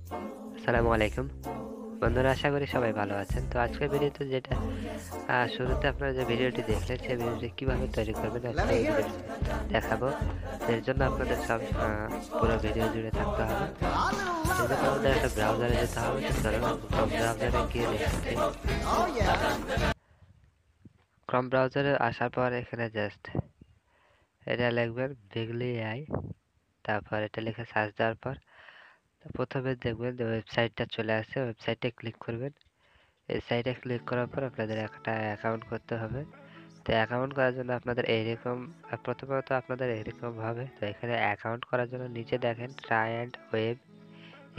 আসসালামু আলাইকুম বন্ধুরা, আশা করি সবাই ভালো আছেন। তো আজকের ভিডিওতে যেটা শুরুতে আপনারা যে ভিডিওটি দেখলেন সেই ভিডিওটি কিভাবে তৈরি করবেন আজকে এই ভিডিওটি দেখাবো। এর জন্য আপনাদের সব পুরো ভিডিও জুড়ে থাকতে হবে। এর জন্য আমাদের একটা ব্রাউজারে যেতে হবে। তো চলুন ক্রোম ব্রাউজারে গিয়ে দেখতেছি। ক্রোম ব্রাউজারে আসার পর এখানে জাস্ট এটা লিখবেন বিগলি এআই, তারপর এটা লিখে সার্চ দেওয়ার পর প্রথমে দেখবেন যে ওয়েবসাইটটা চলে আসছে, ওয়েবসাইটে ক্লিক করবেন। এই সাইটে ক্লিক করার পর আপনাদের একটা অ্যাকাউন্ট করতে হবে। তো অ্যাকাউন্ট করার জন্য আপনাদের এইরকম প্রথমত আপনাদের এরকম হবে। তো এখানে অ্যাকাউন্ট করার জন্য নিচে দেখেন ট্রাই অ্যান্ড ওয়েব,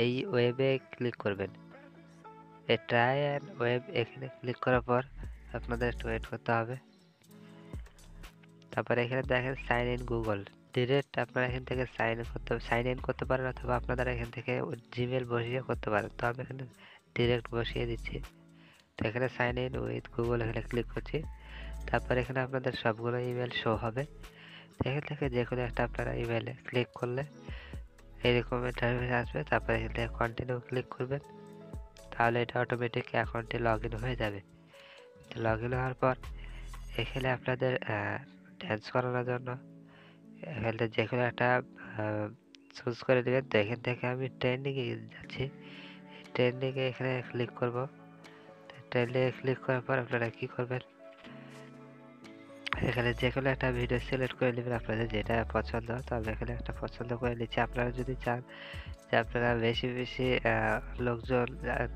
এই ওয়েবে ক্লিক করবেন। এই ট্রাই অ্যান্ড ওয়েব এখানে ক্লিক করার পর আপনাদের একটু ওয়েট করতে হবে। তারপরে এখানে দেখেন সাইন ইন গুগল, ডিরেক্ট আপনারা এখান থেকে সাইন ইন করতে পারেন, অথবা আপনারা এখান থেকে জিমেল বসিয়ে করতে পারেন। তো আমি এখানে ডিরেক্ট বসিয়ে দিচ্ছি। তো এখানে সাইন ইন উইথ গুগল এখানে ক্লিক করছি। তারপর এখানে আপনাদের সবগুলো ইমেল শো হবে। এখান থেকে যে কোনো একটা আপনারা ইমেলে ক্লিক করলে এরকম ইন্টারফেস আসবে। তারপর এখান থেকে কন্টিনিউ ক্লিক করবেন, তাহলে এটা অটোমেটিক অ্যাকাউন্টে লগ ইন হয়ে যাবে। তো লগ ইন হওয়ার পর এখানে আপনাদের ড্যান্স করানোর জন্য এখানে যে কোনো একটা চুজ করে দেবেন। তো এখান থেকে আমি ট্রেন্ডিংয়ে যাচ্ছি, ট্রেন্ডিংয়ে এখানে ক্লিক করব। ট্রেন্ডিংয়ে ক্লিক করার পর আপনারা কী করবেন, এখানে যে কোনো একটা ভিডিও সিলেক্ট করে নেবেন আপনাদের যেটা পছন্দ। তো আমি এখানে একটা পছন্দ করে নিচ্ছি। আপনারা যদি চান যে আপনারা বেশি বেশি লোকজন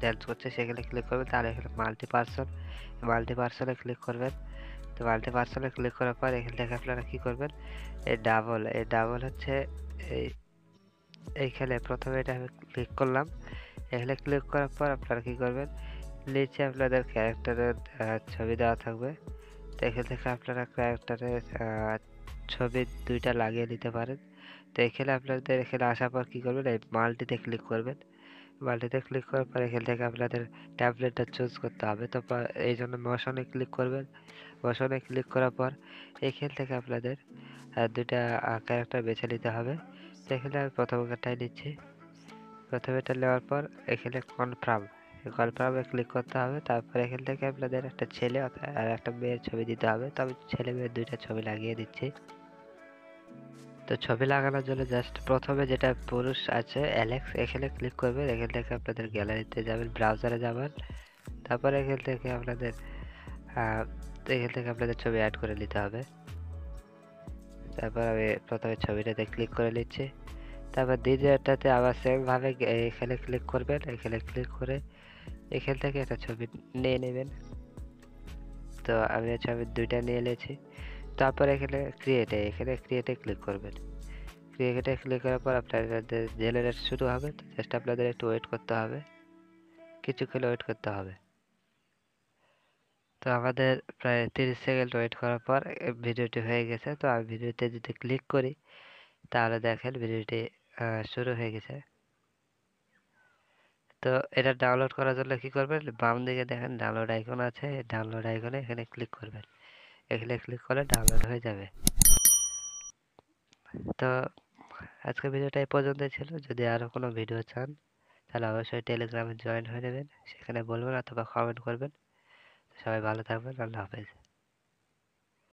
ড্যান্স করছে সেখানে ক্লিক করবেন, তাহলে এখানে মাল্টি পার্সনে ক্লিক করবেন। তো মাল্টি পার্সনে ক্লিক করার পর এখান থেকে আপনারা কি করবেন, এই ডাবল হচ্ছে এই এইখানে প্রথমে এটা আমি ক্লিক করলাম। এখানে ক্লিক করার পর আপনারা কি করবেন, নিচে আপনাদের ক্যারেক্টারের ছবি দেওয়া থাকবে। তো এখান থেকে আপনারা ক্যারেক্টারের ছবি দুইটা লাগিয়ে নিতে পারেন। তো এখানে আপনাদের এখানে আসার পর কী করবেন, এই মাল্টিতে ক্লিক করবেন। মাল্টিতে ক্লিক করার পর এখান থেকে আপনাদের ট্যাবলেটটা চুজ করতে হবে। তো এই জন্য মোশনে ক্লিক করবেন। মোশনে ক্লিক করার পর এখান থেকে আপনাদের দুইটা ক্যারেক্টার বেছে নিতে হবে। তো এখানে আমি প্রথমটাই নিচ্ছি। প্রথমেটা নেওয়ার পর এখানে কনফার্মে ক্লিক করতে হবে। তারপর এখান থেকে আপনাদের একটা ছেলে আর একটা মেয়ের ছবি দিতে হবে। তো আমি ছেলে মেয়ের দুইটা ছবি লাগিয়ে দিচ্ছি। তো ছবি লাগানোর জন্য জাস্ট প্রথমে যেটা পুরুষ আছে অ্যালেক্স, এখানে ক্লিক করবেন। এখান থেকে আপনাদের গ্যালারিতে যাবেন, ব্রাউজারে যাবেন। তারপরে এখান থেকে আপনাদের ছবি অ্যাড করে নিতে হবে। তারপর আমি প্রথমে ছবিটাতে ক্লিক করে নিচ্ছি। তারপর দ্বিতীয়টাতে আবার সেম ভাবে এখানে ক্লিক করবেন। এখানে ক্লিক করে এখান থেকে একটা ছবি নিয়ে নেবেন। তো আমি ছবি দুইটা নিয়ে নিয়েছি। তারপর এখানে ক্রিয়েটে ক্লিক করবেন। ক্রিয়েটে ক্লিক করার পর আপনাদের জেনারেট শুরু হবে। তো জাস্ট আপনাদের একটু ওয়েট করতে হবে, কিছুক্ষণ ওয়েট করতে হবে। তো আমাদের প্রায় 30 সেকেন্ড ওয়েট করার পর ভিডিওটি হয়ে গেছে। তো আমি ভিডিওতে যদি ক্লিক করি তাহলে দেখেন ভিডিওটি শুরু হয়ে গেছে। তো এটা ডাউনলোড করার জন্য কি করবেন, বাম দিকে দেখেন ডাউনলোড আইকন আছে, ডাউনলোড আইকনে এখানে ক্লিক করবেন। এখানে ক্লিক করলে ডাউনলোড হয়ে যাবে। তো আজকের ভিডিওটা এই পর্যন্তই ছিল। যদি আরও কোনো ভিডিও চান তাহলে অবশ্যই টেলিগ্রামে জয়েন হয়ে নেবেন, সেখানে বলবেন অথবা কমেন্ট করবেন। সবাই ভালো থাকবেন। আল্লাহ হাফেজ।